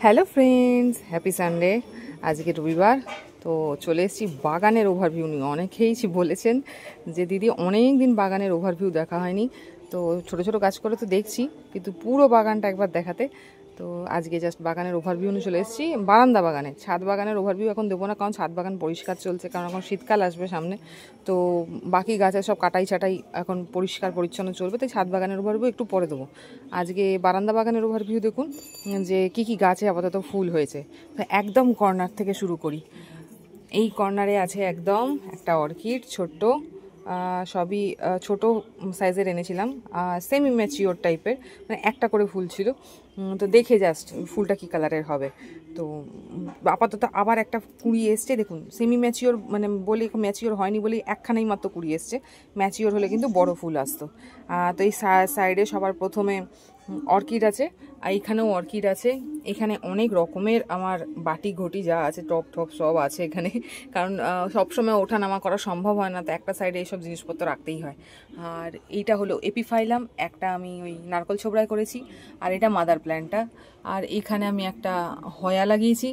Hello friends, happy Sunday. আজকে রবিবার, তো চলে এসেছি বাগানের ওভারভিউ নিয়ে। অনেকেই বলেছেন যে দিদি অনেক দিন বাগানের ওভারভিউ দেখা হয়নি, তো ছোট ছোট কাজ করে তো দেখছি, কিন্তু পুরো বাগানটা একবার দেখাতে। তো আজকে জাস্ট বাগানের ওভারভিউ নিয়ে চলে এসেছি। বারান্দা বাগানে, ছাদ বাগানের ওভারভিউ এখন দেবো না, কারণ ছাদ বাগান পরিষ্কার চলছে, কারণ এখন শীতকাল আসবে সামনে। তো বাকি গাছের সব কাটাই ছাটাই এখন পরিষ্কার পরিচ্ছন্ন চলবে, তাই ছাদ বাগানের ওভারভিউ একটু পরে দেবো। আজকে বারান্দা বাগানের ওভারভিউ দেখুন যে কী কী গাছে আপাতত ফুল হয়েছে। তো একদম কর্নার থেকে শুরু করি। এই কর্নারে আছে একদম একটা অর্কিড, ছোট্ট, সবই ছোট সাইজের এনেছিলাম, সেমি ম্যাচিওর টাইপের, মানে একটা করে ফুল ছিল। তো দেখে জাস্ট ফুলটা কী কালারের হবে। তো আপাতত আবার একটা কুড়ি এসছে, দেখুন সেমি ম্যাচিওর মানে বলি, ম্যাচিওর হয়নি বলেই একখানেই মাত্র কুড়ি এসছে। ম্যাচিওর হলে কিন্তু বড় ফুল আসতো। তো এই সাইডে সবার প্রথমে অর্কিড আছে, আর এখানেও অর্কিড আছে। এখানে অনেক রকমের আমার বাটি ঘটি যা আছে, টপ টপ সব আছে এখানে, কারণ সবসময় ওঠা নামা করা সম্ভব হয় না, তো একটা সাইডে এইসব জিনিসপত্র রাখতেই হয়। আর এইটা হলো এপিফাইলাম, একটা আমি ওই নারকল ছোবড়ায় করেছি, আর এটা মাদার প্ল্যান্টটা। আর এখানে আমি একটা হয়া লাগিয়েছি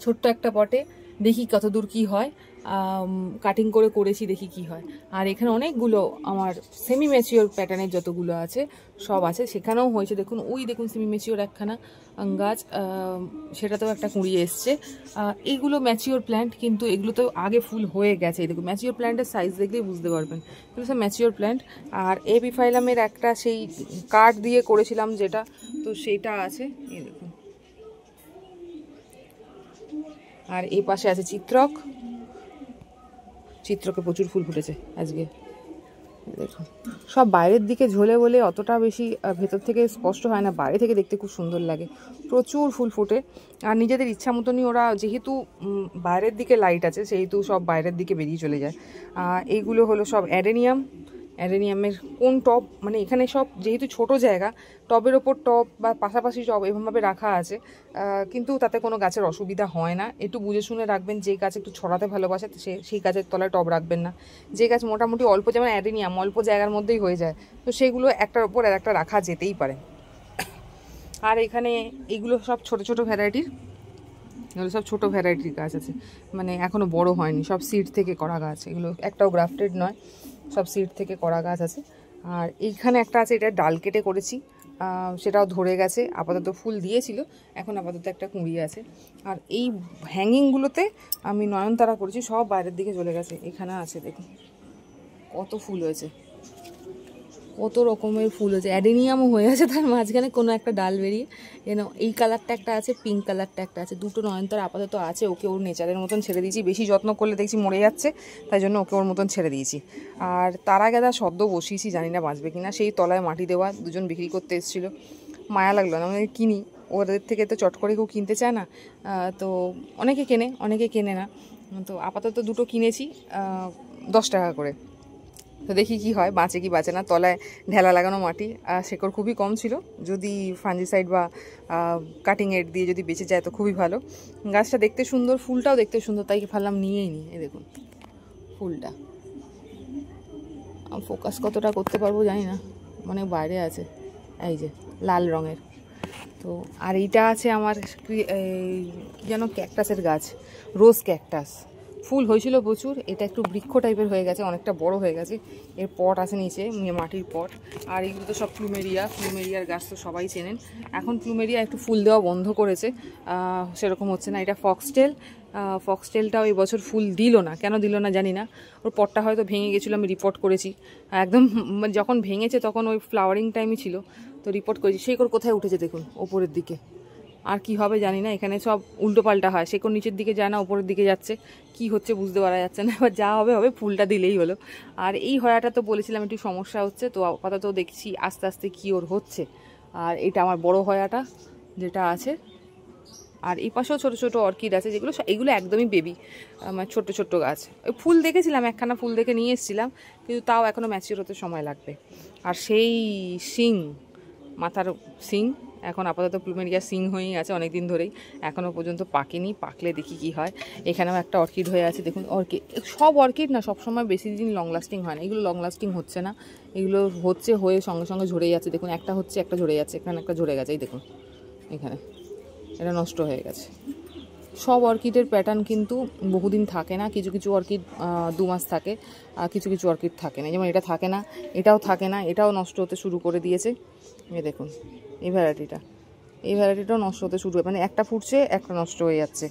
ছোট্ট একটা পটে, দেখি কত দূর কী হয়। কাটিং করে করেছি, দেখি কি হয়। আর এখানে অনেকগুলো আমার সেমি ম্যাচিওর প্যাটার্নের যতগুলো আছে সব আছে, সেখানেও হয়েছে। দেখুন ওই দেখুন সেমি ম্যাচিওর একখানা গাছ, সেটাতেও একটা কুঁড়ি এসছে। এইগুলো ম্যাচিওর প্ল্যান্ট, কিন্তু এগুলো তো আগে ফুল হয়ে গেছে। এই দেখুন ম্যাচিওর প্ল্যান্টের সাইজ দেখলেই বুঝতে পারবেন, এগুলো সব ম্যাচিওর প্ল্যান্ট। আর এপিফাইলামের একটা সেই কাঠ দিয়ে করেছিলাম যেটা, তো সেইটা আছে, এই দেখুন। আর এই পাশে আছে চিত্রক, চিত্রকে প্রচুর ফুল ফুটেছে আজকে, দেখুন। সব বাইরের দিকে ঝোলে বলে অতটা বেশি ভেতর থেকে স্পষ্ট হয় না, বাইরে থেকে দেখতে খুব সুন্দর লাগে, প্রচুর ফুল ফোটে। আর নিজেদের ইচ্ছা মতনই ওরা, যেহেতু বাইরের দিকে লাইট আছে সেহেতু সব বাইরের দিকে বেরিয়ে চলে যায়। এইগুলো হলো সব অ্যাডেনিয়াম। অ্যাডেনিয়ামের কোন টব, মানে এখানে সব যেহেতু ছোট জায়গা, টবের ওপর টব বা পাশাপাশি টব এভাবে রাখা আছে, কিন্তু তাতে কোনো গাছের অসুবিধা হয় না। একটু বুঝে শুনে রাখবেন, যে গাছ একটু ছড়াতে ভালোবাসে সেই গাছের তলায় টব রাখবেন না। যে গাছ মোটামুটি অল্প, যেমন অ্যাডেনিয়াম অল্প জায়গার মধ্যেই হয়ে যায়, তো সেগুলো একটার ওপর আর একটা রাখা যেতেই পারে। আর এখানে এগুলো সব ছোট ছোট ভ্যারাইটির, এগুলো সব ছোটো ভ্যারাইটির গাছ আছে, মানে এখনও বড় হয়নি, সব সিড থেকে করা গাছ, এগুলো একটাও গ্রাফটেড নয়, সব সিড থেকে করা গাছ আছে। আর এইখানে একটা আছে, এটা ডাল কেটে করেছি, সেটাও ধরে গেছে, আপাতত ফুল দিয়েছিল, এখন আপাতত একটা কুঁড়ি আছে। আর এই হ্যাঙ্গিংগুলোতে আমি নয়নতারা করেছি, সব বাইরের দিকে চলে গেছে। এখানে আছে দেখুন কত ফুল হয়েছে, কত রকমের ফুল হয়েছে। অ্যাডেনিয়ামও হয়ে আছে তার মাঝখানে কোনো একটা ডাল বেরিয়ে, এই কালারটা একটা আছে, পিঙ্ক কালারটা একটা আছে, দুটো নয়নতারা আপাতত আছে। ওকে ওর নেচারের মতন ছেড়ে দিয়েছি, বেশি যত্ন করলে দেখছি মরে যাচ্ছে, তাই জন্য ওকে ওর মতন ছেড়ে দিয়েছি। আর তারা গাঁদা সদ্য বসিয়েছি, জানি না বাঁচবে কিনা, সেই তলায় মাটি দেওয়া, দুজন বিক্রি করতে এসেছিলো, মায়া লাগলো না, মানে কিনি, ওদের থেকে তো চট করে কেউ কিনতে চায় না, তো অনেকে কেনে অনেকে কেনে না, তো আপাতত দুটো কিনেছি 10 টাকা করে। তো দেখি কি হয়, বাঁচে কি বাঁচে না। তলায় ঢেলা লাগানো মাটি, শেকড় খুবই কম ছিল, যদি ফাঞ্জিসাইড বা কাটিং এড দিয়ে যদি বেঁচে যায় তো খুবই ভালো। গাছটা দেখতে সুন্দর, ফুলটাও দেখতে সুন্দর, তাই ভাবলাম নিয়েই নিই। এই দেখুন ফুলটা, ফোকাস কতটা করতে পারবো জানি না, মানে বাইরে আছে, এই যে লাল রঙের। তো আর এইটা আছে আমার কি যেন ক্যাকটাসের গাছ, রোজ ক্যাকটাস, ফুল হয়েছিল প্রচুর। এটা একটু বৃক্ষ টাইপের হয়ে গেছে, অনেকটা বড় হয়ে গেছে। এর পট আছে নিচে, মাটির পট। আর এগুলো তো সব প্লুমেরিয়ার গাছ তো সবাই চেনেন। এখন প্লুমেরিয়া একটু ফুল দেওয়া বন্ধ করেছে, সেরকম হচ্ছে না। এটা ফক্সটেলটাও এই বছর ফুল দিল না, কেন দিল না জানি না। ওর পটটা হয়তো ভেঙে গেছিলো, আমি রিপোর্ট করেছি একদম, যখন ভেঙেছে তখন ওই ফ্লাওয়ারিং টাইমই ছিল, তো রিপোর্ট করেছি। শেকড় কোথায় উঠেছে দেখুন, ওপরের দিকে। আর কি হবে জানি না, এখানে সব উল্টো পাল্টা হয়, শেকড় নিচের দিকে যায় না, ওপরের দিকে যাচ্ছে, কি হচ্ছে বুঝতে পারা যাচ্ছে না। এবার যা হবে হবে, ফুলটা দিলেই হলো। আর এই হয়াটা তো বলেছিলাম একটু সমস্যা হচ্ছে, তো আপাতত দেখছি আস্তে আস্তে কী ওর হচ্ছে। আর এটা আমার বড় হয়াটা যেটা আছে। আর এই পাশেও ছোটো ছোটো অর্কিড আছে, যেগুলো এগুলো একদমই বেবি, মানে ছোট্ট ছোট্ট গাছ। ওই ফুল দেখেছিলাম, একখানা ফুল দেখে নিয়ে এসেছিলাম, কিন্তু তাও এখনও ম্যাচিওর হতে সময় লাগবে। আর সেই শিং, মাথার শিং, এখন আপাতত প্লুমেরিয়া সিং হয়েই আছে অনেক দিন ধরেই, এখনও পর্যন্ত পাকেনি, পাকলে দেখি কি হয়। এখানেও একটা অর্কিড হয়ে আছে দেখুন। সব অর্কিড না সবসময় বেশি দিন লং লাস্টিং হয় না, এগুলো লং লাস্টিং হচ্ছে না, এগুলো হয়ে সঙ্গে সঙ্গে ঝরে যাচ্ছে। দেখুন একটা হচ্ছে, একটা ঝরে যাচ্ছে, এখানে একটা ঝরে গেছে, এই দেখুন এখানে এটা নষ্ট হয়ে গেছে। সব অর্কিডের প্যাটার্ন কিন্তু বহুদিন থাকে না, কিছু কিছু অর্কিড 2 মাস থাকে, আর কিছু কিছু অর্কিড থাকে না। যেমন এটা থাকে না, এটাও থাকে না, এটাও নষ্ট হতে শুরু করে দিয়েছে। এই দেখুন এই ভ্যারাইটিটাও নষ্ট হতে শুরু হয়, মানে একটা ফুটছে একটা নষ্ট হয়ে যাচ্ছে।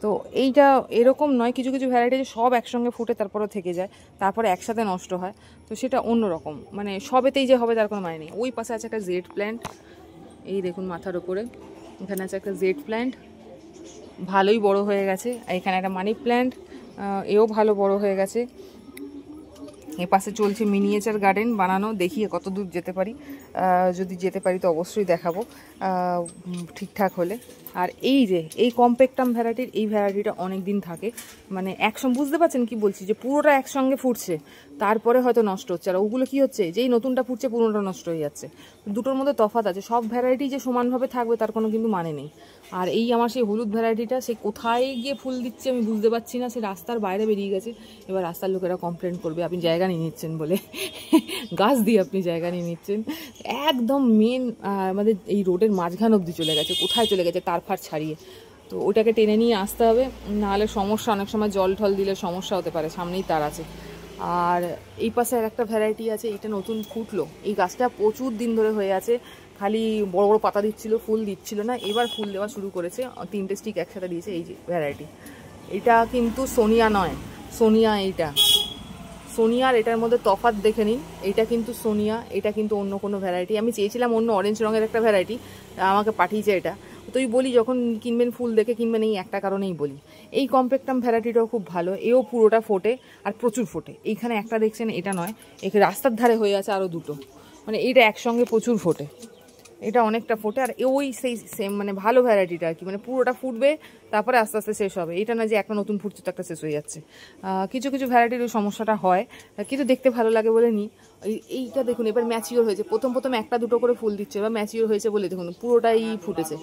তো এইটা এরকম নয়, কিছু কিছু ভ্যারাইটি সব একসঙ্গে ফুটে তারপরে থেকে যায়, তারপরে একসাথে নষ্ট হয়, তো সেটা অন্যরকম। মানে সবেতেই যে হবে তার কোনো মানে নেই। ওই পাশে আছে একটা জেড প্ল্যান্ট, এই দেখুন মাথার উপরে এখানে আছে একটা জেড প্ল্যান্ট, ভালোই বড় হয়ে গেছে। এখানে একটা মানি প্ল্যান্ট, এও ভালো বড় হয়ে গেছে। এ পাশে চলছে মিনিয়েচার গার্ডেন বানানো, দেখি কত দূর যেতে পারি। যদি যেতে পারি তো অবশ্যই দেখাবো ঠিকঠাক হলে। আর এই যে এই কম্প্যাক্টাম ভ্যারাইটির এই ভ্যারাইটিটা অনেক দিন থাকে, মানে একসঙ্গে, বুঝতে পারছেন কি বলছি, যে পুরোটা একসঙ্গে ফুটছে তারপরে হয়তো নষ্ট হচ্ছে। আর ওগুলো কি হচ্ছে, যেই নতুনটা ফুটছে পুরোটা নষ্ট হয়ে যাচ্ছে। দুটোর মধ্যে তফাৎ আছে, সব ভ্যারাইটি যে সমানভাবে থাকবে তার কোনো কিন্তু মানে নেই। আর এই আমার সেই হলুদ ভ্যারাইটিটা সে কোথায় গিয়ে ফুল দিচ্ছে আমি বুঝতে পারছি না, সে রাস্তার বাইরে বেরিয়ে গেছে। এবার রাস্তার লোকেরা কমপ্লেন করবে আপনি জায়গা নিয়ে নিচ্ছেন বলে, গাছ দিয়ে আপনি জায়গা নিয়ে নিচ্ছেন। একদম মেন আমাদের এই রোডের মাঝখান অবধি চলে গেছে, কোথায় চলে গেছে তার ফার ছাড়িয়ে। তো ওটাকে টেনে নিয়ে আসতে হবে, নাহলে সমস্যা, অনেক সময় জল ঠল দিলে সমস্যা হতে পারে, সামনেই তার আছে। আর এই পাশে আর একটা ভ্যারাইটি আছে, এটা নতুন ফুটলো। এই গাছটা প্রচুর দিন ধরে হয়ে আছে, খালি বড় বড় পাতা দিচ্ছিল, ফুল দিচ্ছিল না, এবার ফুল দেওয়া শুরু করেছে, 3টে স্টিক একসাথে দিয়েছে। এই যে ভ্যারাইটি, এটা কিন্তু সোনিয়া নয়, সোনিয়া এইটা সোনিয়ার, এটার মধ্যে তফাৎ দেখে নিন। এটা কিন্তু সোনিয়া, এটা কিন্তু অন্য কোনো ভ্যারাইটি। আমি চেয়েছিলাম অন্য অরেঞ্জ রঙের একটা ভ্যারাইটি, আমাকে পাঠিয়েছে এটা। তোই বলি যখন কিনবেন ফুল দেখে কিনবেন, এই একটা কারণেই বলি। এই কম্প্যাক্টাম ভ্যারাইটিটাও খুব ভালো, এও পুরোটা ফোটে আর প্রচুর ফোটে। এইখানে একটা দেখছেন, এটা নয়, এখানে রাস্তার ধারে হয়ে আছে আরও দুটো, মানে এইটা একসঙ্গে প্রচুর ফোটে, এটা অনেকটা ফোটে। আর ওই সেই সেম মানে ভালো ভ্যারাইটিটা আর কি, মানে পুরোটা ফুটবে তারপরে আস্তে আস্তে শেষ হবে। এটা না যে একটা নতুন ফুটছে তো একটা শেষ হয়ে যাচ্ছে। কিছু কিছু ভ্যারাইটির ওই সমস্যাটা হয়, কিন্তু দেখতে ভালো লাগে বলে নিই। এইটা দেখুন এবার ম্যাচিওর হয়েছে, প্রথম একটা দুটো করে ফুল দিচ্ছে, এবার ম্যাচিওর হয়েছে বলে দেখুন পুরোটাই ফুটেছে।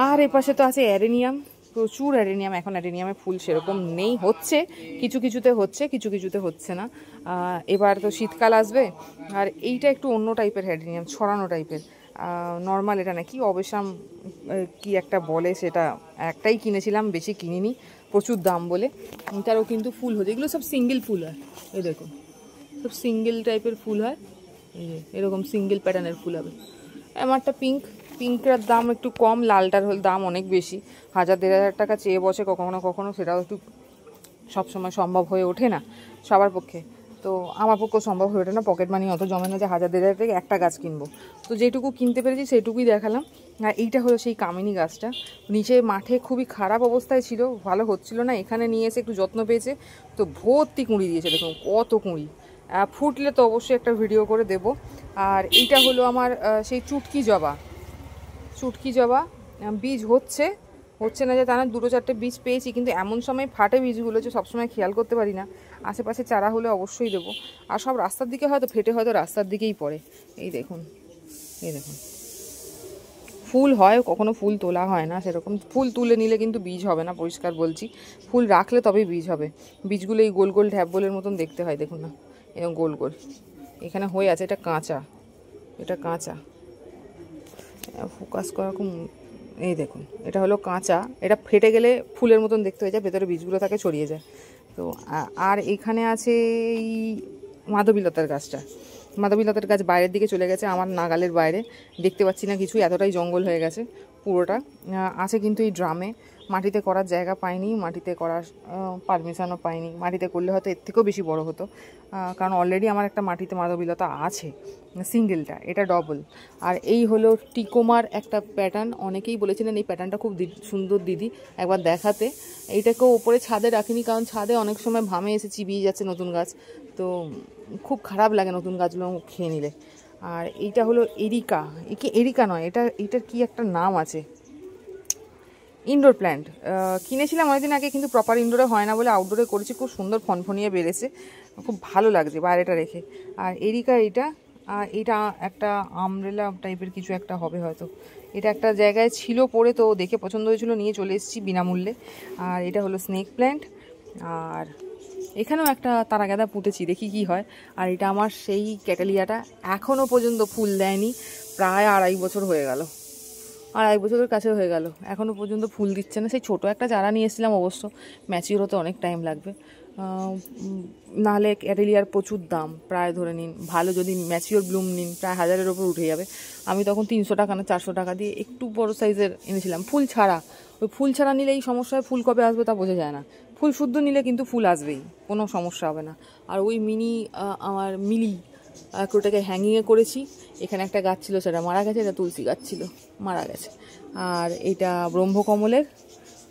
আর এপাশে তো আছে অ্যারেনিয়াম, প্রচুর অ্যারেনিয়াম। এখন অ্যারেনিয়ামে ফুল সেরকম নেই, হচ্ছে কিছু কিছুতে হচ্ছে, কিছু কিছুতে হচ্ছে না। এবার তো শীতকাল আসবে। আর এইটা একটু অন্য টাইপের অ্যারেনিয়াম, ছড়ানো টাইপের, নর্মাল এটা না, কি অবেশাম কি একটা বলে, সেটা একটাই কিনেছিলাম, বেশি কিনিনি, প্রচুর দাম বলে। এটারও কিন্তু ফুল হচ্ছে, এগুলো সব সিঙ্গেল ফুল হয়, এই দেখুন সব সিঙ্গেল টাইপের ফুল হয়, এই যে এরকম সিঙ্গেল প্যাটার্নের ফুল হবে। আমারটা পিঙ্কটার দাম একটু কম, লালটার দাম অনেক বেশি, 1000-1500 টাকা চেয়ে বসে কখনো কখনো, সেটাও একটু সবসময় সম্ভব হয়ে ওঠে না সবার পক্ষে। তো আমার পক্ষেও সম্ভব হয়ে ওঠে না, পকেট মানি অত জমে না যে 1000-1500 থেকে একটা গাছ কিনবো। তো যেটুকু কিনতে পেরেছি সেইটুকুই দেখালাম। আর এইটা হলো সেই কামিনী গাছটা, নিচে মাঠে খুবই খারাপ অবস্থায় ছিল, ভালো হচ্ছিল না, এখানে নিয়ে এসে একটু যত্ন পেয়েছে, তো ভর্তি কুঁড়ি দিয়েছে, দেখুন কত কুঁড়ি। ফুটলে তো অবশ্যই একটা ভিডিও করে দেব। আর এইটা হলো আমার সেই চুটকি জবা, বীজ হচ্ছে না যে তা না, 2-4টে বীজ পেয়েছি, কিন্তু এমন সময় ফাটে বীজগুলো যে সবসময় খেয়াল করতে পারি না। আশেপাশে চারা হলে অবশ্যই দেবো। আর সব রাস্তার দিকে হয়তো ফেটে হয়তো রাস্তার দিকেই পড়ে। এই দেখুন ফুল হয়, কখনো ফুল তোলা হয় না সেরকম, ফুল তুলে নিলে কিন্তু বীজ হবে না, পরিষ্কার বলছি, ফুল রাখলে তবেই বীজ হবে। বীজগুলো এই গোল গোল ঢ্যাপবোলের মতন দেখতে হয়, দেখুন না এরকম গোল গোল, এখানে হয়ে আছে, এটা কাঁচা, ফোকাস করা খুব, এই দেখুন এটা হলো কাঁচা, এটা ফেটে গেলে ফুলের মতন দেখতে হয়ে যায়, ভেতরে বীজগুলো থাকে ছড়িয়ে যায়। তো আর এখানে আছে এই মাধবীলতার গাছ বাইরের দিকে চলে গেছে, আমার নাগালের বাইরে, দেখতে পাচ্ছি না কিছুই, এতটাই জঙ্গল হয়ে গেছে পুরোটা। আছে কিন্তু এই ড্রামে, মাটিতে করার জায়গা পাইনি, মাটিতে করার পারমিশনও পাইনি, মাটিতে করলে হয়তো এর থেকেও বেশি বড় হতো, কারণ অলরেডি আমার একটা মাটিতে মাধবীলতা আছে, সিঙ্গেলটা, এটা ডবল। আর এই হলো টিকোমার একটা প্যাটার্ন, অনেকেই বলেছিলেন এই প্যাটার্নটা খুব সুন্দর দিদি, একবার দেখাতে। এইটাকেও ওপরে ছাদে রাখিনি, কারণ ছাদে অনেক সময় ঘামে এসে চিবিয়ে যাচ্ছে নতুন গাছ, তো খুব খারাপ লাগে নতুন গাছগুলো খেয়ে নিলে। আর এইটা হলো এরিকা নয়, এটার কি একটা নাম আছে, ইনডোর প্ল্যান্ট, কিনেছিলাম অনেকদিন আগে, কিন্তু প্রপার ইনডোরে হয় না বলে আউটডোরে করেছি, খুব সুন্দর ফনফনিয়ে বেড়েছে, খুব ভালো লাগছে বাইরেটা রেখে। আর এরিকা এটা একটা আমব্রেলা টাইপের কিছু একটা হবে হয়তো, এটা একটা জায়গায় ছিল পড়ে, তো দেখে পছন্দ হয়েছিল, নিয়ে চলে এসেছি বিনামূল্যে। আর এটা হলো স্নেক প্ল্যান্ট, আর এখানেও একটা তারাগাঁদা পুঁতেছি, দেখি কি হয়। আর এটা আমার সেই ক্যাটালিয়াটা, এখনও পর্যন্ত ফুল দেয়নি, প্রায় 2.5 বছর হয়ে গেল, আর 1 বছরের কাছে হয়ে গেল, এখনও পর্যন্ত ফুল দিচ্ছে না। সেই ছোটো একটা চারা নিয়ে এসেছিলাম, অবশ্য ম্যাচিওর হতে অনেক টাইম লাগবে। নাহলে অ্যাডেলিয়ার প্রচুর দাম, প্রায় ধরে নিন ভালো যদি ম্যাচিওর ব্লুম নিন প্রায় 1000-এর ওপর উঠে যাবে। আমি তখন 300 টাকা না 400 টাকা দিয়ে একটু বড় সাইজের এনেছিলাম ফুল ছাড়া। ওই ফুল ছাড়া নিলে এই সমস্যা হয়, ফুল কবে আসবে তা বোঝা যায় না। ফুল শুদ্ধ নিলে কিন্তু ফুল আসবেই, কোনো সমস্যা হবে না। আর ওই মিনি আমার মিলি ওটাকে হ্যাঙ্গিংয়ে করেছি। এখানে একটা গাছ ছিল, সেটা মারা গেছে, এটা তুলসী গাছ ছিল, মারা গেছে। আর এটা ব্রহ্মকমলের,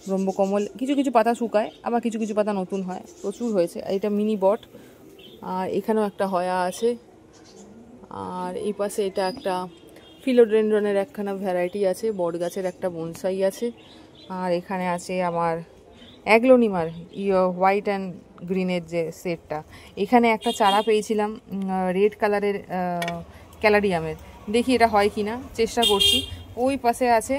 ব্রহ্মকমল কিছু কিছু পাতা শুকায়, আবার কিছু কিছু পাতা নতুন হয়, প্রচুর হয়েছে। আর এটা মিনি বট। আর এখানেও একটা হয়া আছে। আর এই পাশে এটা একটা ফিলোডেন্ড্রনের একখানা ভ্যারাইটি আছে, বট গাছের একটা বনসাই আছে। আর এখানে আছে আমার অ্যাগ্লোনিমার হোয়াইট অ্যান্ড গ্রিনের যে সেটটা। এখানে একটা চারা পেয়েছিলাম রেড কালারের ক্যালাডিয়ামের, দেখি এটা হয় কি না, চেষ্টা করছি। ওই পাশে আছে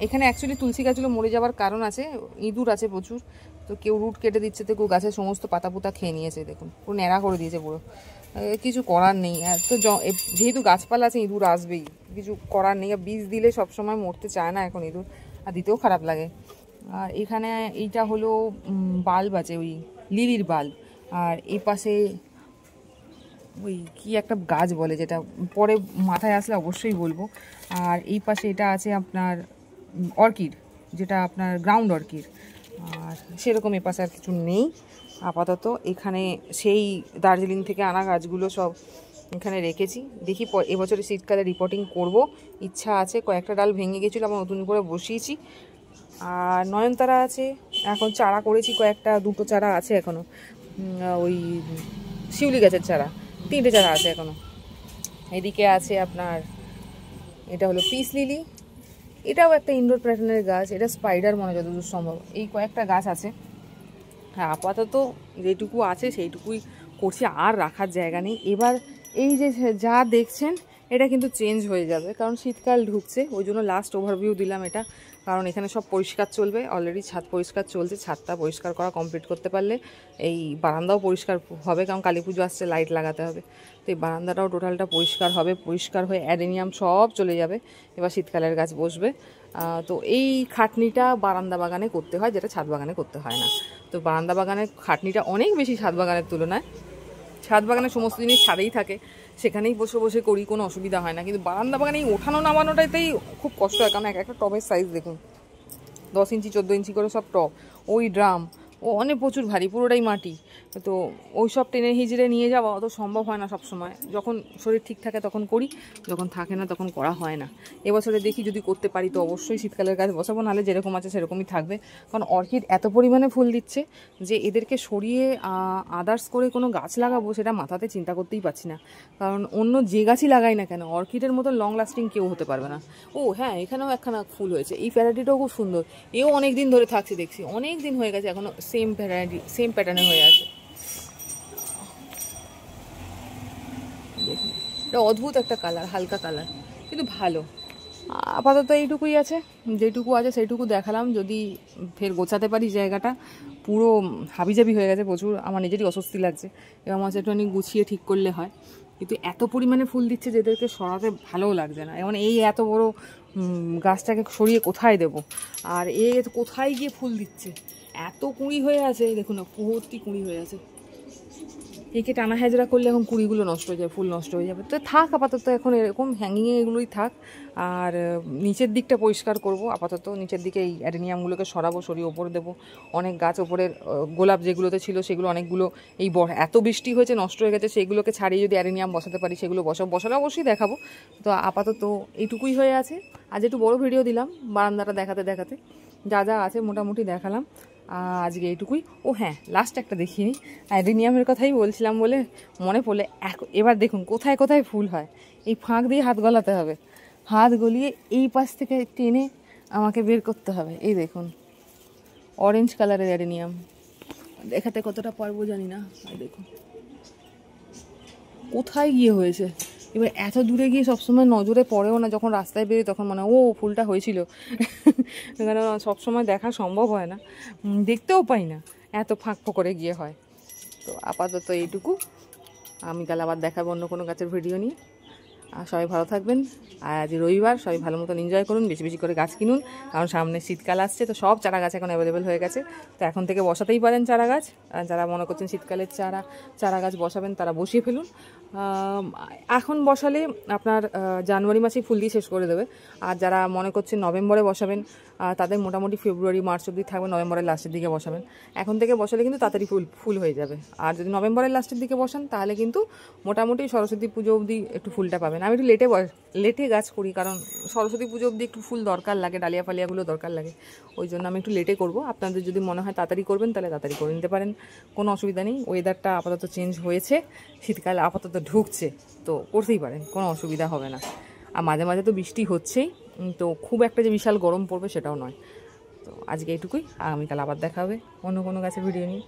এখানে অ্যাকচুয়ালি তুলসী গাছগুলো মরে যাওয়ার কারণ আছে, ইঁদুর আছে প্রচুর। তো কেউ রুট কেটে দিচ্ছে, তো কেউ গাছের সমস্ত পাতা পুতা খেয়ে নিয়েছে, দেখুন পুরো ন্যাড়া করে দিয়েছে পুরো। কিছু করার নেই, তো যেহেতু গাছপালা আছে ইঁদুর আসবেই, কিছু করার নেই। আর বীজ দিলে সবসময় মরতে চায় না এখন ইঁদুর, আর দিতেও খারাপ লাগে। আর এখানে এইটা হলো বাল্ব আছে, ওই লিলির বাল্ব। আর এই পাশে ওই কি একটা গাছ বলে, যেটা পরে মাথায় আসলে অবশ্যই বলবো। আর এই পাশে এটা আছে আপনার অর্কিড, যেটা আপনার গ্রাউন্ড অর্কিড। আর সেরকম এ পাশে আর কিছু নেই আপাতত। এখানে সেই দার্জিলিং থেকে আনা গাছগুলো সব এখানে রেখেছি, দেখি এবছরে শীতকালে রিপোর্টিং করব, ইচ্ছা আছে। কয়েকটা ডাল ভেঙে গেছিলো, আবার নতুন করে বসিয়েছি। আর নয়নতারা আছে, এখন চারা করেছি কয়েকটা, 2টো চারা আছে এখনও। ওই শিউলি গাছের চারা 3টে চারা আছে এখনও। এদিকে আছে আপনার, এটা হলো পিস লিলি, এটাও একটা ইনডোর প্যাটার্নের গাছ, এটা স্পাইডার মনে হয় যতদূর সম্ভব। এই কয়েকটা গাছ আছে। হ্যাঁ, আপাতত যেটুকু আছে সেইটুকুই করছি, আর রাখার জায়গা নেই। এবার এই যে যা দেখছেন এটা কিন্তু চেঞ্জ হয়ে যাবে, কারণ শীতকাল ঢুকছে, ওই জন্য লাস্ট ওভারভিউ দিলাম এটা। কারণ এখানে সব পরিষ্কার চলবে, অলরেডি ছাদ পরিষ্কার চলছে, ছাদটা পরিষ্কার করা কমপ্লিট করতে পারলে এই বারান্দাও পরিষ্কার হবে, কারণ কালী পুজো আসছে, লাইট লাগাতে হবে। তো এই বারান্দাটাও টোটালটা পরিষ্কার হবে, পরিষ্কার হয়ে অ্যাডেনিয়াম সব চলে যাবে, এবার শীতকালের গাছ বসবে। তো এই খাটনিটা বারান্দা বাগানে করতে হয়, যেটা ছাদ বাগানে করতে হয় না। তো বারান্দা বাগানের খাটনিটা অনেক বেশি ছাদ বাগানের তুলনায়। ছাদ বাগানে সমস্ত জিনিস ছাদেই থাকে, সেখানেই বসে বসে করি, কোনো অসুবিধা হয় না। কিন্তু বারান্দা বাগানে এই ওঠানো নামানোটাতেই খুব কষ্ট হয়, কারণ একটা টবের সাইজ দেখুন, 10 ইঞ্চি 14 ইঞ্চি করে সব টব, ওই ড্রাম, ও অনেক প্রচুর ভারী, পুরোটাই মাটি। তো ওই সব টেনে হিজড়ে নিয়ে যাওয়া অত সম্ভব হয় না সব সময়। যখন শরীর ঠিক থাকে তখন করি, যখন থাকে না তখন করা হয় না। এবছরে দেখি যদি করতে পারি তো অবশ্যই শীতকালের গাছ বসাবো, নাহলে যেরকম আছে সেরকমই থাকবে। কারণ অর্কিড এত পরিমাণে ফুল দিচ্ছে যে এদেরকে সরিয়ে আদার্স করে কোনো গাছ লাগাবো সেটা মাথাতে চিন্তা করতেই পারছি না। কারণ অন্য যে গাছই লাগাই না কেন, অর্কিডের মতো লং লাস্টিং কেউ হতে পারবে না। ও হ্যাঁ, এখানেও একখানা ফুল হয়েছে, এই ভ্যারাইটিটাও খুব সুন্দর, এও অনেক দিন ধরে থাকছে, দেখছি অনেক দিন হয়ে গেছে, এখনো সেম ভ্যারাইটি সেম প্যাটার্নে হয়ে আছে। দেখুন, এটা অদ্ভুত একটা কালার, হালকা কালার, কিন্তু ভালো। আপাতত এইটুকুই আছে, যেটুকু আছে সেইটুকু দেখালাম। যদি ফের গোছাতে পারি জায়গাটা, পুরো হাবিজাবি হয়ে গেছে প্রচুর, আমার নিজেরই অস্বস্তি লাগছে। এবার মাছ একটুখানি গুছিয়ে ঠিক করলে হয়, কিন্তু এত পরিমাণে ফুল দিচ্ছে যেদেরকে সরাতে ভালোও লাগছে না। এমন এই এত বড় গাছটাকে সরিয়ে কোথায় দেব, আর কোথায় গিয়ে ফুল দিচ্ছে, এত কুঁড়ি হয়ে আছে, দেখুন না ভর্তি কুঁড়ি হয়ে আছে। একে টানা হেজরা করলে এখন কুড়িগুলো নষ্ট হয়ে যাবে, ফুল নষ্ট হয়ে যাবে। তো থাক আপাতত, এখন এরকম হ্যাঙ্গিংয়ে এগুলোই থাক। আর নিচের দিকটা পরিষ্কার করব আপাতত, নিচের দিকে এই অ্যাডেনিয়ামগুলোকে সরাবো, সরিয়ে ওপরে দেবো। অনেক গাছ ওপরের গোলাপ যেগুলোতে ছিল সেগুলো অনেকগুলো এই এত বৃষ্টি হয়েছে নষ্ট হয়ে গেছে, সেইগুলোকে ছাড়িয়ে যদি অ্যাডেনিয়াম বসাতে পারি সেগুলো বসালে অবশ্যই দেখাবো। তো আপাতত এইটুকুই হয়ে আছে। আজ একটু বড় ভিডিও দিলাম বারান্দাটা দেখাতে দেখাতে, যা যা আছে মোটামুটি দেখালাম আজকে এইটুকুই। ও হ্যাঁ, লাস্ট একটা দেখিয়ে নিই, অ্যাডেনিয়ামের কথাই বলছিলাম বলে মনে পড়লে, এবার দেখুন কোথায় কোথায় ফুল হয়। এই ফাঁক দিয়ে হাত গলাতে হবে, হাত গলিয়ে এই পাশ থেকে টেনে আমাকে বের করতে হবে। এই দেখুন অরেঞ্জ কালারের অ্যাডেনিয়াম, দেখাতে কতটা পারবো জানি না। দেখুন কোথায় গিয়ে হয়েছে, এবার এত দূরে গিয়ে সবসময় নজরে পড়েও না, যখন রাস্তায় বেরোয় তখন মনে হয় ও ফুলটা হয়েছিল, কেন সবসময় দেখা সম্ভব হয় না, দেখতেও পাই না, এত ফাঁক ফোকরে গিয়ে হয়। তো আপাতত এইটুকু, আমি কাল আবার দেখাবো অন্য কোনো গাছের ভিডিও নিয়ে। আর সবাই ভালো থাকবেন। আর আজ রবিবার, সবাই ভালো মতন এনজয় করুন, বেশি বেশি করে গাছ কিনুন, কারণ সামনে শীতকাল আসছে। তো সব চারা গাছ এখন অ্যাভেলেবেল হয়ে গেছে, তো এখন থেকে বসাতেই পারেন চারা গাছ। আর যারা মনে করছেন শীতকালের চারা গাছ বসাবেন, তারা বসিয়ে ফেলুন। এখন বসালে আপনার জানুয়ারি মাসেই ফুল দিয়ে শেষ করে দেবে। আর যারা মনে করছেন নভেম্বরে বসাবেন, তাদের মোটামুটি ফেব্রুয়ারি মার্চ অবধি থাকবে, নভেম্বরের লাস্টের দিকে বসাবেন। এখন থেকে বসালে কিন্তু তাড়াতাড়ি ফুল হয়ে যাবে। আর যদি নভেম্বরের লাস্টের দিকে বসান, তাহলে কিন্তু মোটামুটি সরস্বতী পুজো অবধি একটু ফুলটা পাবেন। আমি একটু লেটে গাছ করি, কারণ সরস্বতী পুজো অবধি একটু ফুল দরকার লাগে, ডালিয়া ফালিয়াগুলো দরকার লাগে, ওই জন্য আমি একটু লেটে করব। আপনাদের যদি মনে হয় তাড়াতাড়ি করবেন, তাহলে তাড়াতাড়ি করে নিতে পারেন, কোনো অসুবিধা নেই। ওয়েদারটা আপাতত চেঞ্জ হয়েছে, শীতকাল আপাতত ঢুকছে, তো করতেই পারেন, কোনো অসুবিধা হবে না। আর মাঝে মাঝে তো বৃষ্টি হচ্ছেই, তো খুব একটা যে বিশাল গরম পড়বে সেটাও নয়। তো আজকে এইটুকুই, আগামীকাল আবার দেখা হবে অন্য কোনো গাছের ভিডিও নিয়ে।